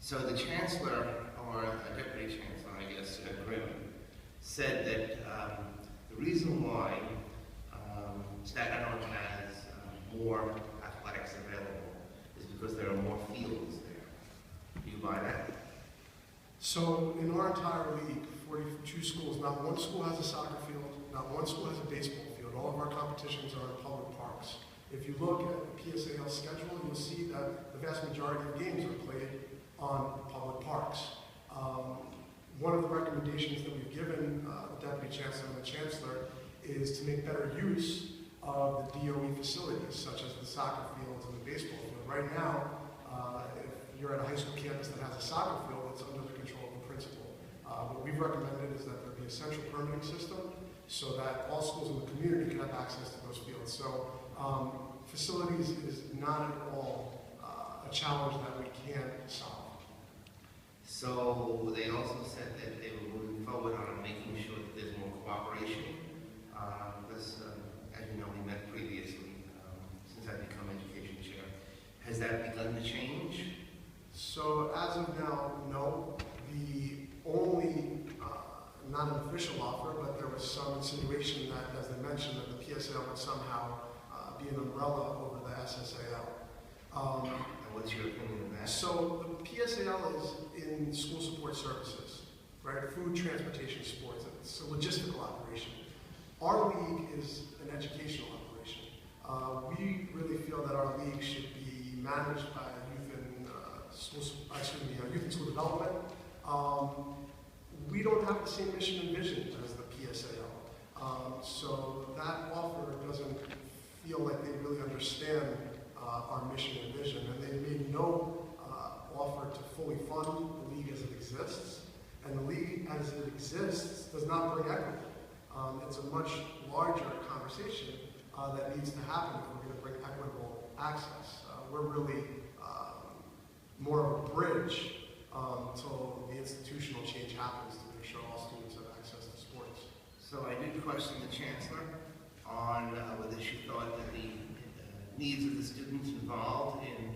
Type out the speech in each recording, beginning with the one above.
So the chancellor, or deputy chancellor, I guess, Dromm, said that the reason why Staten Island has more athletics available is because there are more fields there. Do you buy that? So in our entire league, 42 schools, not one school has a soccer field, not one school has a baseball field. All of our competitions are in public parks. If you look at the PSAL schedule, you'll see that the vast majority of games are played on public parks. One of the recommendations that we've given the Deputy Chancellor and the Chancellor is to make better use of the DOE facilities, such as the soccer fields and the baseball field. Right now, if you're at a high school campus that has a soccer field, it's under the control of the principal. What we've recommended is that there be a central permitting system so that all schools in the community can have access to those fields. So facilities is not at all a challenge that we can't solve. So they also said that they were moving forward on making sure that there's more cooperation. Because, as you know, we met previously since I've become education chair. Has that begun to change? So as of now, no. The only, not an official offer, but there was some insinuation that, as they mentioned, that the PSAL would somehow be an umbrella over the SSAL. And what's your opinion on that? So the PSAL is in school support services, right? Food, transportation, sports. It's a logistical operation. Our league is an educational operation. We really feel that our league should be managed by youth and school development. We don't have the same mission and vision as the PSAL. So that offer doesn't feel like they really understand our mission and vision, and they made no offer to fully fund the league as it exists. And the league as it exists does not bring equity. It's a much larger conversation that needs to happen if we're going to bring equitable access. We're really more of a bridge until the institutional change happens to make sure all students have access to sports. So I did question the Chancellor on whether she thought that the needs of the students involved in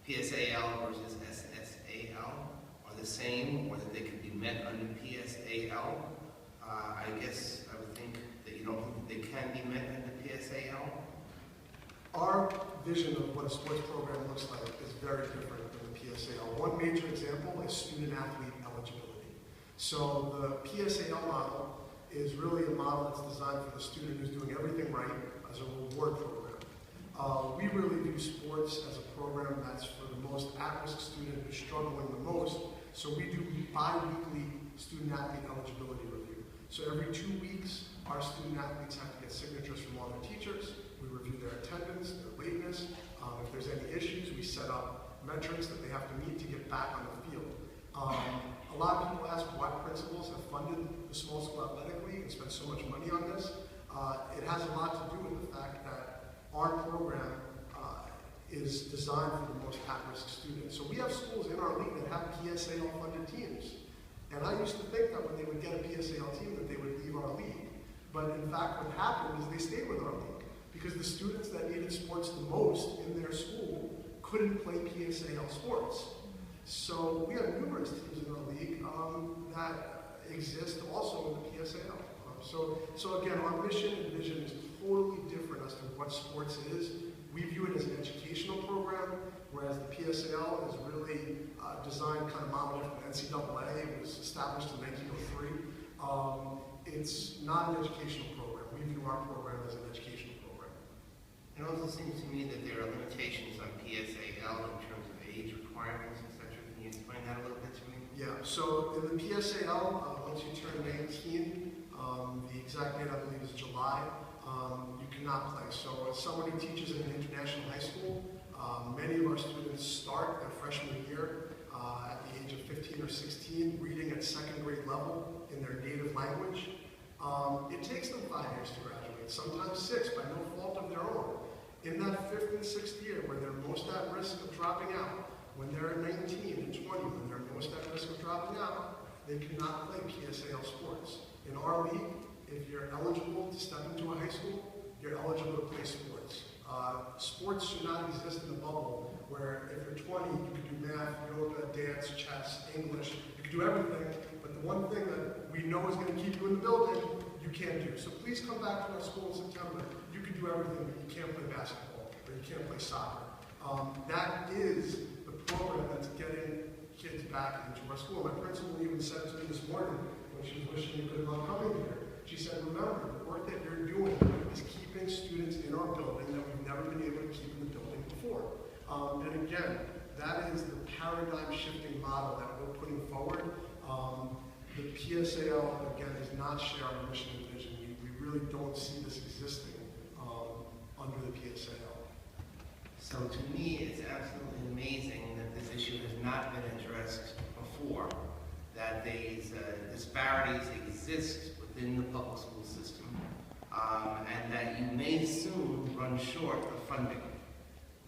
PSAL versus SSAL are the same, or that they could be met under PSAL. I guess I would think that you don't think that they can be met under PSAL. Our vision of what a sports program looks like is very different than the PSAL. One major example is student-athlete eligibility. So the PSAL model is really a model that's designed for the student who's doing everything right as a reward program. We really view sports as a program that's for the most at-risk student who's struggling the most. So we do bi-weekly student-athlete eligibility review. So every 2 weeks, our student-athletes have to get signatures from all their teachers. We review their attendance, their lateness. If there's any issues, we set up metrics that they have to meet to get back on the field. A lot of people ask why principals have funded the small school athletic league and spent so much money on this. It has a lot to do with the fact that our program is designed for the most at-risk students. So we have schools in our league that have PSAL-funded teams. And I used to think that when they would get a PSAL team that they would leave our league. But in fact, what happened is they stayed with our league because the students that needed sports the most in their school couldn't play PSAL sports. So we have numerous teams in our league that exist also in the PSAL. So again, our mission and vision is totally different as to what sports is. We view it as an educational program, whereas the PSAL is really designed kind of modeled after the NCAA. It was established in 1903. It's not an educational program. We view our program as an educational program. It also seems to me that there are limitations on PSAL in terms of age requirements, etc. Can you explain that a little bit to me? Yeah, so in the PSAL, once you turn 19, the exact date I believe is July, you cannot play. So as someone who teaches in an international high school, many of our students start their freshman year at the age of 15 or 16, reading at second grade level in their native language. It takes them 5 years to graduate, sometimes 6 by no fault of their own. In that 5th and 6th year, where they're most at risk of dropping out, when they're 19 and 20, when they're most at risk of dropping out, they cannot play PSAL sports. In our league, if you're eligible to step into a high school, you're eligible to play sports. Sports should not exist in a bubble where if you're 20, you can do math, you go to dance, chess, English. You can do everything, but the one thing that we know is going to keep you in the building, you can't do. So please come back to our school in September. You can do everything, but you can't play basketball or you can't play soccer. That is the program that's getting kids back into our school. My principal even said to me this morning when she was wishing me good luck coming here. She said, remember, the work that you're doing is keeping students in our building that we've never been able to keep in the building before. And again, that is the paradigm shifting model that we're putting forward. The PSAL, again, does not share our mission and vision. We really don't see this existing under the PSAL. So to me, it's absolutely amazing that this issue has not been addressed before, that these disparities exist within the public school system, and that you may soon run short of funding.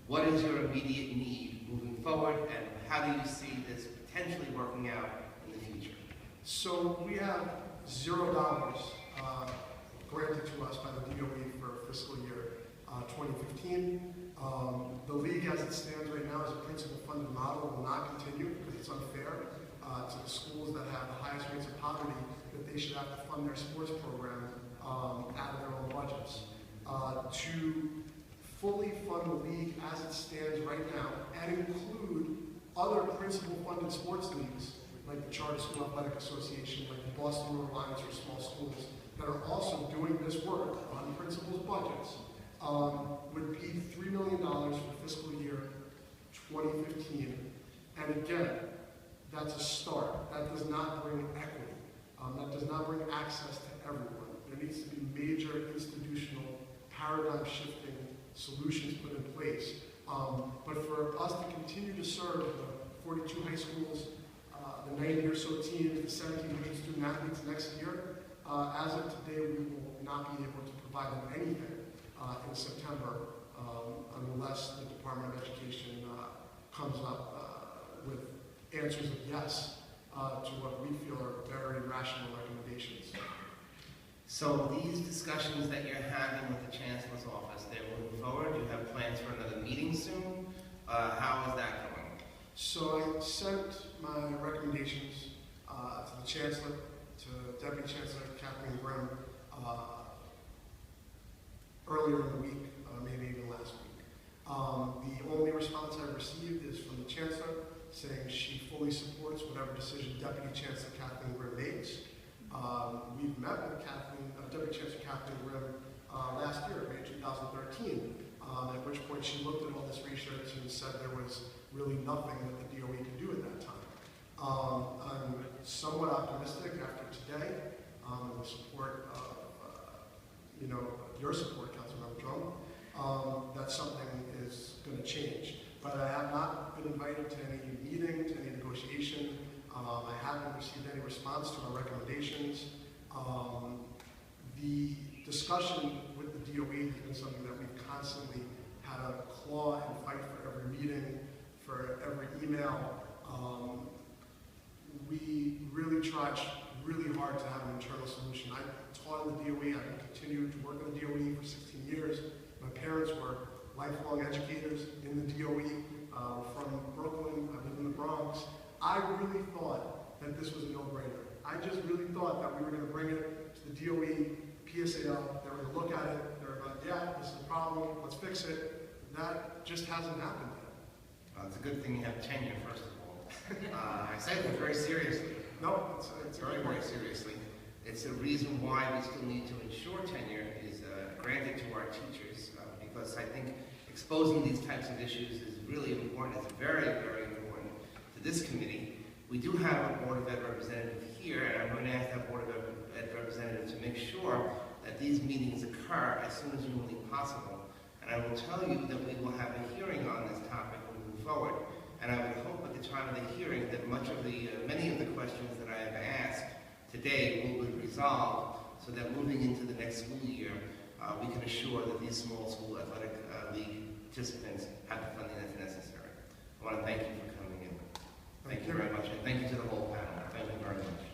What is your immediate need moving forward, and how do you see this potentially working out in the future? So we have $0 granted to us by the DOE for fiscal year 2015. The league as it stands right now as a principal funded model will not continue because it's unfair to the schools that have the highest rates of poverty that they should have to fund their sports program out of their own budgets. To fully fund the league as it stands right now and include other principal funded sports leagues like the Charter School Athletic Association, like the Boston Road Alliance for Small Schools that are also doing this work on principals' budgets would be $3 million for fiscal year 2015. And again, that's a start. That does not bring equity. That does not bring access to everyone. There needs to be major institutional paradigm shifting solutions put in place. But for us to continue to serve the 42 high schools, the 90 or so teams, the 17 student athletes next year, as of today, we will not be able to provide them anything in September unless the Department of Education comes up with answers of yes to what we feel are very rational recommendations. So these discussions that you're having with the Chancellor's office, they're moving forward? Do you have plans for another meeting soon? How is that going? So I sent my recommendations to the Chancellor, to Deputy Chancellor Kathleen Dromm, earlier in the week, maybe even last week. The only response I received is from the Chancellor saying she fully supports whatever decision Deputy Chancellor Kathleen Dromm makes. We've met with Deputy Chancellor Kathleen Dromm last year, May 2013, at which point she looked at all this research and said there was really nothing that the DOE could do at that time. I'm somewhat optimistic after today, and the support of your support, Councilmember Dromm, that something is going to change. But I have not been invited to any meeting, to any negotiation. I haven't received any response to our recommendations. The discussion with the DOE has been something that we've constantly had a claw and fight for every meeting, for every email. We really tried really hard to have an internal solution. I taught in the DOE. I continued to work in the DOE for 16 years. My parents were lifelong educators in the DOE. From Brooklyn, I live in the Bronx. I really thought that this was a no-brainer. I just really thought that we were going to bring it to the DOE, PSAL, they were going to look at it, they were like, yeah, this is a problem, let's fix it. That just hasn't happened yet. Well, it's a good thing you have tenure, first of all. I say that very seriously. No, it's very, very seriously. It's a reason why we still need to ensure tenure is granted to our teachers, because I think exposing these types of issues is really important. It's very, very important to this committee. We do have a Board of Ed representative here, and I'm going to ask that Board of Ed representative to make sure that these meetings occur as soon as humanly possible. And I will tell you that we will have a hearing on this topic moving forward. And I would hope at the time of the hearing that many of the questions that I have asked today will be resolved so that moving into the next school year, we can assure that these small school athletic league participants have the funding that's necessary. I want to thank you for coming in. Thank you very much, and thank you to the whole panel. Thank you very much.